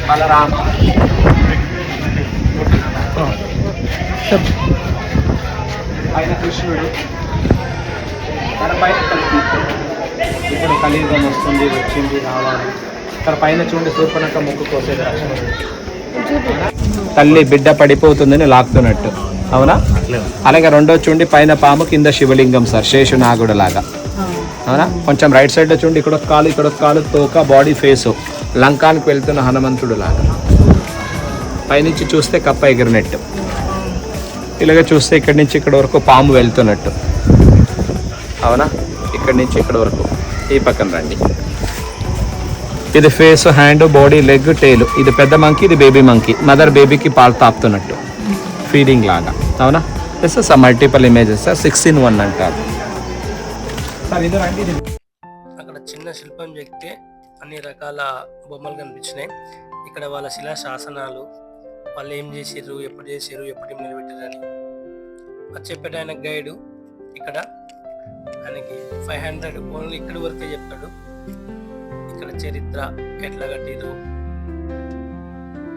బలరామ, పైన కృష్ణుడు, మన పైన కలిపి ఇప్పుడు కలియుగం వస్తుంది, వచ్చింది, రావాలి. ఇక్కడ పైన చూడండి శూర్పణఖ ముక్కు కోసేది రక్షణ. తల్లి బిడ్డ పడిపోతుందని లాక్కున్నట్టు, అవునా? అలాగే రెండో చూడండి పైన పాము, కింద శివలింగం సార్, శేషునాగుడు లాగా, అవునా? కొంచెం రైట్ సైడ్లో చూడండి, ఇక్కడ ఒక కాలు, ఇక్కడ ఒక కాలు, తోక, బాడీ, ఫేసు లంకానికి వెళ్తున్న హనుమంతుడు లాగా. పైనుంచి చూస్తే కప్ప ఎగిరినట్టు, ఇలాగ చూస్తే ఇక్కడి నుంచి ఇక్కడ వరకు పాము వెళ్తున్నట్టు, అవునా? ఇక్కడి నుంచి ఇక్కడ వరకు ఈ పక్కన రండి. ఇది ఫేస్, హ్యాండ్, బాడీ, లెగ్, టేలు. ఇది పెద్ద మంకీ, ఇది బేబీ మంకీ. మదర్ బేబీకి పాలు తాపుతున్నట్టు, ఫీడింగ్ లాగా, అవునా? This is multiple images, 6-in-1 అంటారు. అక్కడ చిన్న శిల్పం చెక్కితే అన్ని రకాల బొమ్మలు కనిపించినాయి. ఇక్కడ వాళ్ళ శిలా శాసనాలు, వాళ్ళు ఏం చేసారు, ఎప్పుడు చేసారు, ఎప్పుడు నిలబెట్టారని అది చెప్పాడు ఆయన గైడు. ఇక్కడ ఆయనకి 500 ఓన్లీ ఇక్కడి వరకే చెప్తాడు. ఇక్కడ చరిత్ర, ఎట్లా కట్టిరు,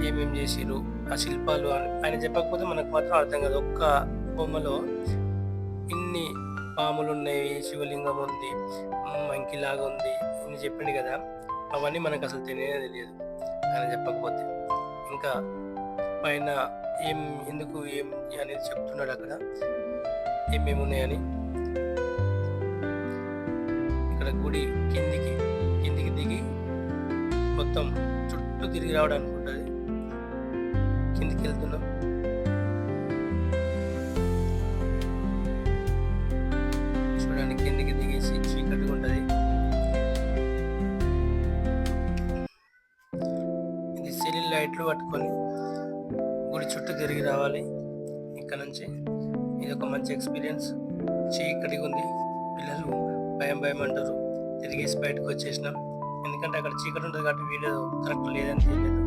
ఏమేం చేసిరు, ఆ శిల్పాలు ఆయన చెప్పకపోతే మనకు మాత్రం అర్థం కాదు. ఒక్క బొమ్మలో ఇన్ని పాములు ఉన్నాయి, శివలింగం ఉంది, మంకిలాగా ఉంది, ఇన్ని చెప్పింది కదా. అవన్నీ మనకు అసలు తెలియదు ఆయన చెప్పకపోతే. ఇంకా పైన ఎందుకు ఏం అనేది చెప్తున్నాడు అక్కడ, ఏమేమి ఉన్నాయని. ఇక్కడ గుడి కిందికి దిగి మొత్తం చుట్టూ తిరిగి రావడానికి ఉంటుంది. కిందికి వెళ్తున్నాం. చూడండి, మెట్లు పట్టుకొని గుడి చుట్టూ తిరిగి రావాలి. ఇక్కడ నుంచి ఇది ఒక మంచి ఎక్స్పీరియన్స్. చీకటిగా ఉంది, పిల్లలు భయం భయం అంటారు. తిరిగేసి బయటకు వచ్చేసినాం, ఎందుకంటే అక్కడ చీకటి ఉంటుంది కాబట్టి వీడియో కరెక్ట్ లేదని తెలియదు.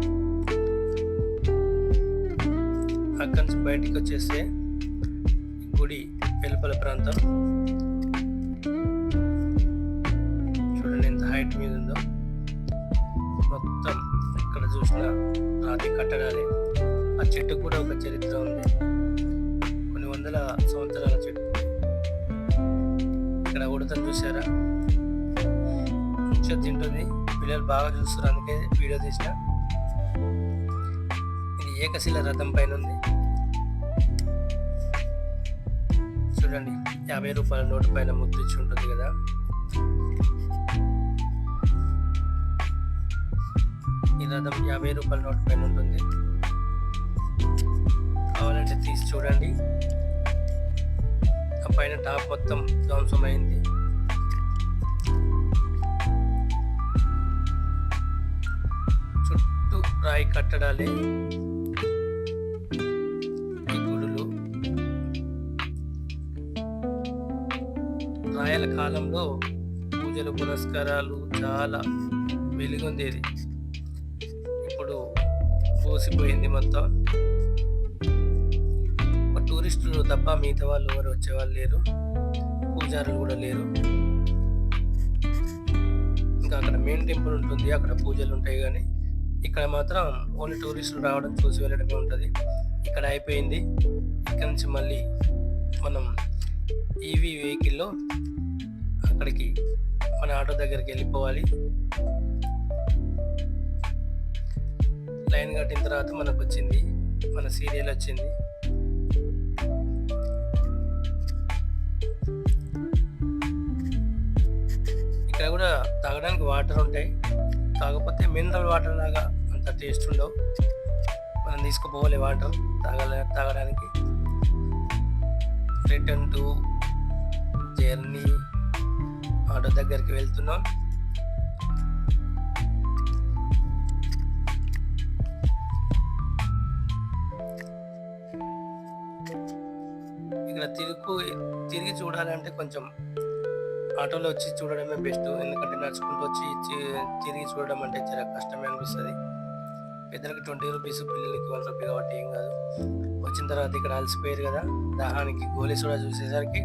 అక్కడి నుంచి బయటికి వచ్చేస్తే గుడి వెలుపల ప్రాంతం చూడండి ఎంత హైట్ మీద ఉందో. మొత్తం ఎక్కడ చూసినా రాతి కట్టడాలే. ఆ చెట్టుకు కూడా ఒక చరిత్ర ఉంది, కొన్ని వందల సంవత్సరాల చెట్టు. ఇక్కడ ఉడతను చూసారా, మంచిగా తింటుంది. పిల్లలు బాగా చూస్తారు, అందుకే వీడియో తీసిన. ఇది ఏకశిల రథం పైన ఉంది చూడండి. 50 రూపాయల నోటు పైన ముద్రించి ఉంటుంది కదా. ఈ రథం 50 రూపాయల నోటు పైన ఉంటుంది, కావాలంటే తీసి చూడండి. ఆ పైన టాప్ మొత్తం ధ్వంసమైంది. చుట్టూ రాయి కట్టడాలే ఈ గుడులు. రాయల కాలంలో పూజలు పునస్కారాలు చాలా వెలుగుండేది, ఇప్పుడు పోసిపోయింది మొత్తం. టూరిస్టులు తప్ప మిగతా వాళ్ళు ఎవరు వచ్చేవాళ్ళు లేరు, పూజారులు కూడా లేరు. ఇంకా అక్కడ మెయిన్ టెంపుల్ ఉంటుంది, అక్కడ పూజలు ఉంటాయి. కానీ ఇక్కడ మాత్రం ఓన్లీ టూరిస్టులు రావడం చూసి వెళ్ళడమే ఉంటుంది. ఇక్కడ అయిపోయింది. ఇక్కడ నుంచి మళ్ళీ మనం ఈవీ వెహికల్లో అక్కడికి మన ఆటో దగ్గరికి వెళ్ళిపోవాలి. లైన్ కట్టిన తర్వాత మనకు వచ్చింది, మన సీరియల్ వచ్చింది. ఇక్కడ కూడా తాగడానికి వాటర్ ఉంటాయి, కాకపోతే మినరల్ వాటర్ లాగా అంత టేస్ట్ ఉండవు. మనం తీసుకుపోవాలి వాటర్ తాగడానికి. రిటర్న్ టు జర్నీ ఆటో దగ్గరికి వెళ్తున్నాం. ఇక్కడ తిరిగి చూడాలంటే కొంచెం ఆటోలో వచ్చి చూడడమే బెస్ట్, ఎందుకంటే నడుచుకుంటూ వచ్చి తిరిగి చూడడం అంటే చాలా కష్టమే అనిపిస్తుంది. పెద్దలకి 20 రూపీస్, పిల్లలకి 1 రూపీ కాబట్టి ఏం కాదు. వచ్చిన తర్వాత ఇక్కడ అలసిపోయారు కదా, దాహానికి గోలీ సోడా చూసేసరికి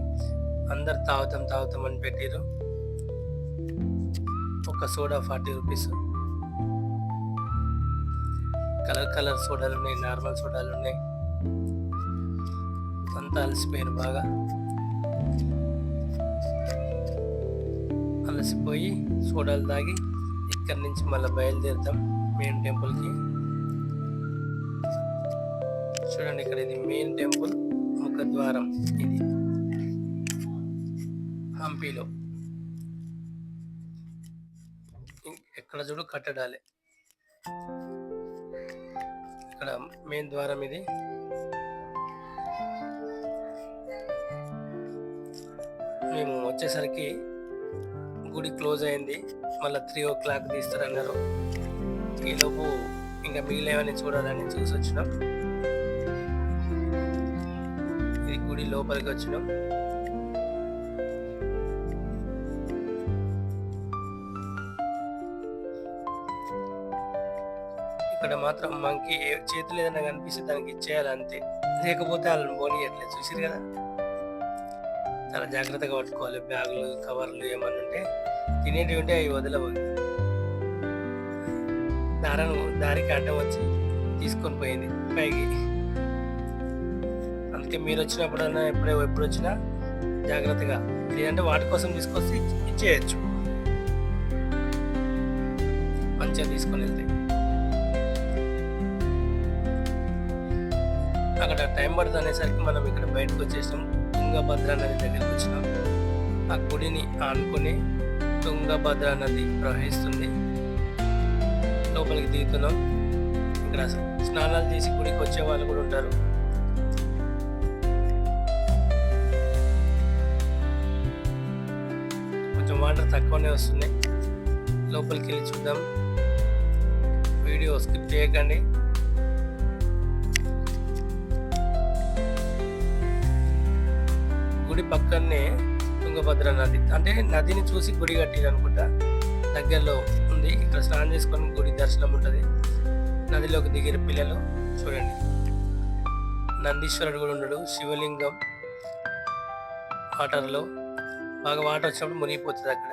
అందరు తాగుతాం అని పెట్టారు. ఒక సోడా 40 రూపీస్. కలర్ సోడాలు ఉన్నాయి, నార్మల్ సోడాలు ఉన్నాయి. అంతా అలసిపోయారు బాగా. అలసిపోయి సోడాలు తాగి ఇక్కడి నుంచి మళ్ళీ బయలుదేరుతాం మెయిన్ టెంపుల్కి. చూడండి, ఇక్కడ ఇది మెయిన్ టెంపుల్ ముఖద్వారం. ఇది హంపీలో ఎక్కడ చూడు కట్టడాలే. ఇక్కడ మెయిన్ ద్వారం ఇది. మేము వచ్చేసరికి గుడి క్లోజ్ అయింది, మళ్ళీ 3 o'clock తీస్తారన్నారు. ఈలోపు ఇంకా మిగిలినవన్నీ చూడాలని చూసి వచ్చినాం. ఇది గుడి లోపలికి వచ్చినాం. ఇక్కడ మాత్రం మనకి చేతులు ఏదైనా కనిపిస్తే దానికి ఇచ్చేయాలి అంతే, లేకపోతే వాళ్ళని పోనీయట్లేదు. చూసారు కదా, చాలా జాగ్రత్తగా పట్టుకోవాలి. బ్యాగులు, కవర్లు ఏమన్నా ఉంటే, తినేటివి ఉంటే అవి వదలవు. దారికి అడ్డం వచ్చి తీసుకొని పోయింది పైకి. అందుకే మీరు వచ్చినప్పుడన్నా ఎప్పుడు వచ్చినా జాగ్రత్తగా, లేదంటే వాటి కోసం తీసుకొచ్చి ఇచ్చేయచ్చు, మంచిగా తీసుకొని వెళ్తే. అక్కడ టైం పడుతుంది అనేసరికి మనం ఇక్కడ బయటకు వచ్చేసాం. తుంగభద్ర నది దగ్గరికి వచ్చినాం. ఆ గుడిని ఆనుకొని తుంగభద్ర నది ప్రవహిస్తుంది. లోపలికి దిగుతున్నాం. ఇక్కడ స్నానాలు చేసి గుడికి వచ్చే వాళ్ళు కూడా ఉంటారు. కొంచెం వాటర్ తక్కువనే వస్తున్నాయి. లోపలికి వెళ్ళి చూద్దాం. వీడియో స్కిప్ చేయకండి, గుడి పక్కనే తుంగభద్ర నది, అంటే నదిని చూసి గుడి కట్టిరు అనుకుంటా. దగ్గరలో ఉంది. ఇక్కడ స్నానం చేసుకొని గుడి దర్శనం ఉంటుంది. నదిలోకి దిగిన పిల్లలు చూడండి. నందీశ్వరుడు కూడా ఉన్నాడు. శివలింగం వాటర్లో బాగా వాటర్ వచ్చినప్పుడు మునిగిపోతుంది. అక్కడ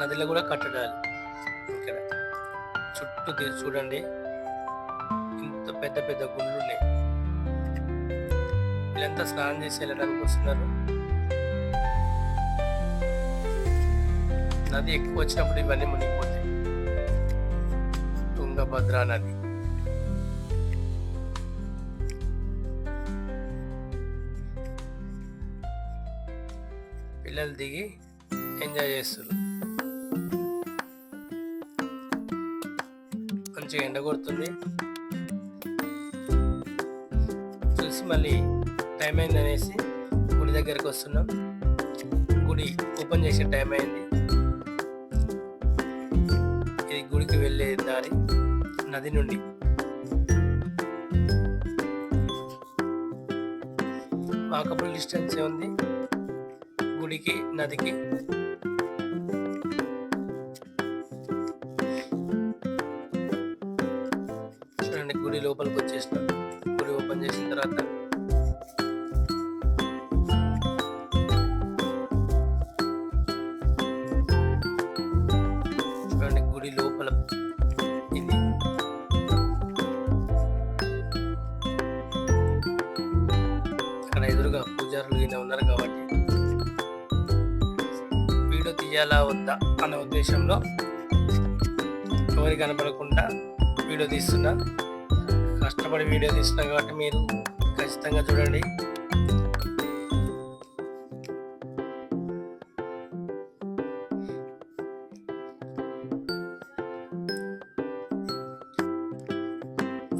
నదిలో కూడా కట్టడాలు. ఇక్కడ చుట్టూ చూడండి, ఇంత పెద్ద పెద్ద గుళ్ళు ఉన్నాయి. వీళ్ళంతా స్నానం చేసి వెళ్ళడానికి వస్తున్నారు. నది ఎక్కువ వచ్చినప్పుడు ఇవన్నీ మునిగిపోతాయి. తుంగభద్ర నది. పిల్లలు దిగి ఎంజాయ్ చేస్తారు. మంచిగా ఎండ కొడుతుంది. చూసి మళ్ళీ టైం అయింది అనేసి గుడి దగ్గరకు వస్తున్నాం. గుడి ఓపెన్ చేసే టైం అయింది. ఇది గుడికి వెళ్ళే దారి నది నుండి. వాకబుల్ డిస్టెన్స్ ఉంది గుడికి నదికి. చూడండి, గుడి లోపలికి వచ్చేసిన. గుడి ఓపెన్ చేసిన తర్వాత చూడండి గుడి లోపల ఇది. అక్కడ ఎదురుగా పూజారులు ఈయన ఉన్నారు కాబట్టి వీడియో తీయాలా వద్దా అనే ఉద్దేశంలో ఎవరికి కనపడకుండా వీడియో తీస్తున్నా. కష్టపడి వీడియో తీస్తున్నా కాబట్టి మీరు ఖచ్చితంగా చూడండి.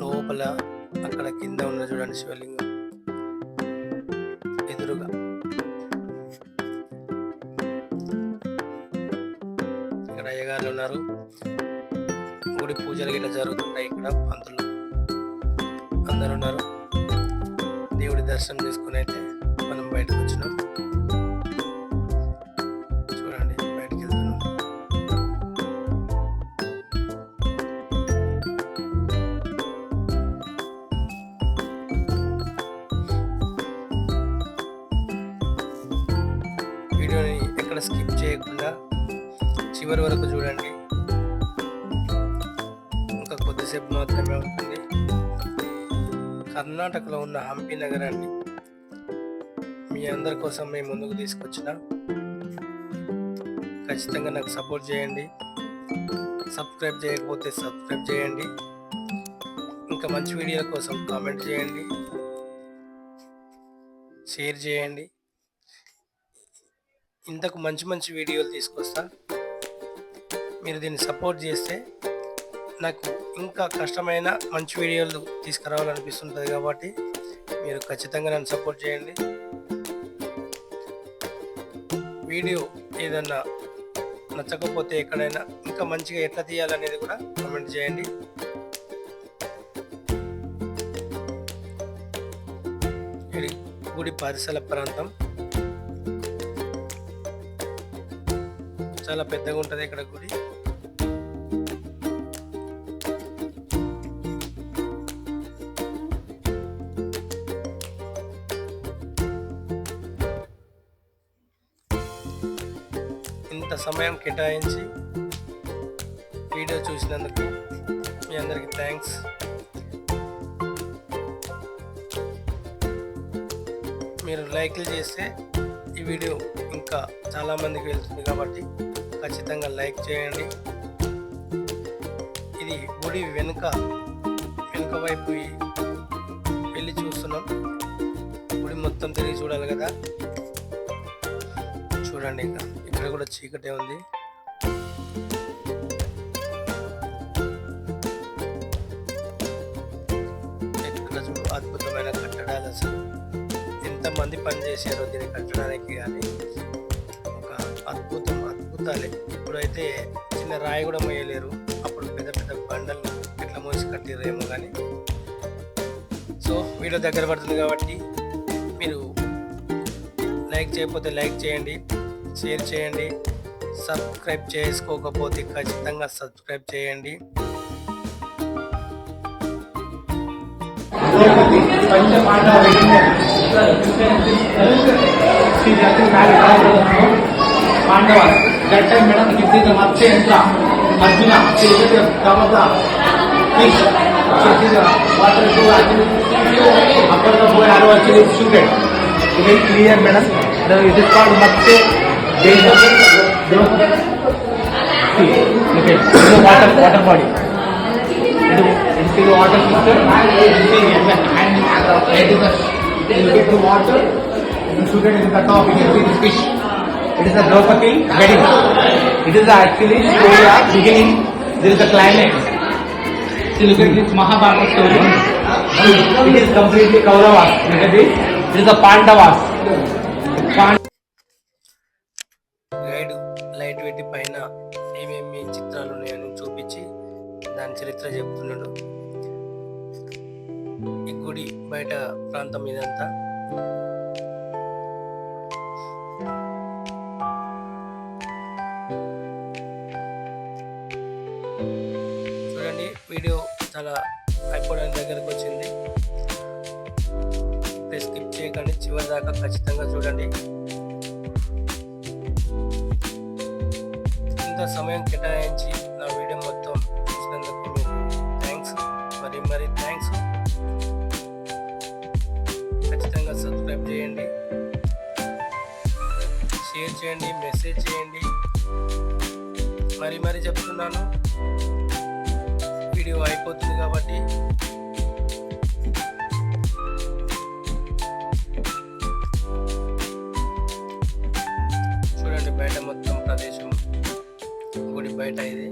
లోపల అక్కడ కింద ఉన్న చూడండి శివలింగం ఎదురుగా. ఇక్కడ అయ్యగారులు ఉన్నారు. గుడి పూజలు ఇట్లా జరుగుతుంటాయి. ఇక్కడ పంతులు అందరు ఉన్నారు. దేవుడి దర్శనం చేసుకుని అయితే మనం బయటకు వచ్చినాం. చూడండి, బయటకు వెళ్తున్నాం. వీడియోని ఎక్కడ స్కిప్ చేయకుండా చివరి వరకు చూడండి. ఇంకా కొద్దిసేపు మాత్రమే ఉంటుంది. కర్ణాటకలో ఉన్న హంపి నగరాన్ని మీ అందరి కోసం మేము ముందుకు తీసుకొచ్చిన. ఖచ్చితంగా నాకు సపోర్ట్ చేయండి. సబ్స్క్రైబ్ చేయకపోతే సబ్స్క్రైబ్ చేయండి. ఇంకా మంచి వీడియోల కోసం కామెంట్ చేయండి, షేర్ చేయండి. ఇంతకు మంచి మంచి వీడియోలు తీసుకొస్తా. మీరు దీన్ని సపోర్ట్ చేస్తే నాకు ఇంకా కష్టమైన మంచి వీడియోలు తీసుకురావాలనిపిస్తుంటుంది. కాబట్టి మీరు ఖచ్చితంగా నన్ను సపోర్ట్ చేయండి. వీడియో ఏదన్నా నచ్చకపోతే ఎక్కడైనా ఇంకా మంచిగా ఎట్లా తీయాలనేది కూడా కామెంట్ చేయండి. ఇది గుడి పరిసర ప్రాంతం. చాలా పెద్దగా ఉంటుంది ఇక్కడ గుడి. ఇంత సమయం కేటాయించి వీడియో చూసినందుకు మీ అందరికీ థ్యాంక్స్. మీరు లైక్లు చేస్తే ఈ వీడియో ఇంకా చాలామందికి వెళ్తుంది కాబట్టి ఖచ్చితంగా లైక్ చేయండి. ఇది గుడి వెనుక వైపు వెళ్ళి చూస్తున్నాం. గుడి మొత్తం తిరిగి చూడాలి కదా. చూడండి, ఇంకా ఇక్కడ కూడా చీకటే ఉంది. ఎక్కడ చూడు అద్భుతమైన కట్టడాలు. అసలు ఎంతమంది పనిచేసారో దీన్ని కట్టడానికి. కానీ ఒక అద్భుతాలే. ఇప్పుడైతే చిన్న రాయి కూడా మోయలేరు. అప్పుడు పెద్ద పెద్ద బండలు ఎట్లా మోసి కట్టిరేమో కానీ. సో వీడియో దగ్గర పడుతుంది కాబట్టి మీరు లైక్ చేయకపోతే లైక్ చేయండి, షేర్ చేయండి, సబ్స్క్రైబ్ చేసుకోకపోతే ఖచ్చితంగా సబ్స్క్రైబ్ చేయండి. Pandavas. That time, madam, you see the Matsya Yantra, Arjuna, she is the Kamasa, fish. She is the water to actually, upper the boy arrow actually shooted. Very clear, madam. It is called Matsya Yantra. See, okay, this is the water body. It is the water system. It is the you get the water, you shoot it in the top, you see the fish. It is a Draupadi wedding. It is actually story of beginning. There is a climax. See, look at this Mahabharata story. It is completely Kauravas. Look at this. It is a Pandavas. Guide light weight పైన ఏమేమి చిత్రాలు ఉన్నాయని చూపించి దాని చరిత్ర చెప్తున్నాడు. ఈ గుడి బయట ప్రాంతం ఇదంతా. చూడండి, వీడియో చాలా అయిపోవడానికి దగ్గరకు వచ్చింది. స్కిప్ చేయకండి, చివరి దాకా ఖచ్చితంగా చూడండి. ఇంత సమయం కేటాయించి నా వీడియో మొత్తం చూసినందుకు మీకు థ్యాంక్స్, మరి థ్యాంక్స్. ఖచ్చితంగా సబ్స్క్రైబ్ చేయండి, షేర్ చేయండి, మెసేజ్ చేయండి. మరి చెప్తున్నాను, వీడియో అయిపోతుంది కాబట్టి చూడండి. బయట మొత్తం ప్రదేశం, గుడి బయట ఇది.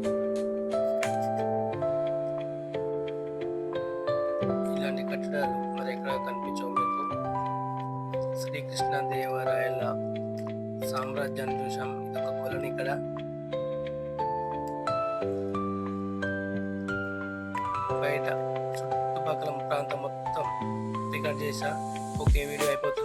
ఇలాంటి కట్టడాలు మరి ఎక్కడ కనిపించవు మీకు. శ్రీకృష్ణ దేవరాయల సామ్రాజ్యాన్ని చూసాం. ఇదొక కొలని ఇక్కడ. బయట చుట్టుపక్కల ప్రాంతం మొత్తం రికార్డ్ చేసా. ఓకే, వీడియో అయిపోతుంది.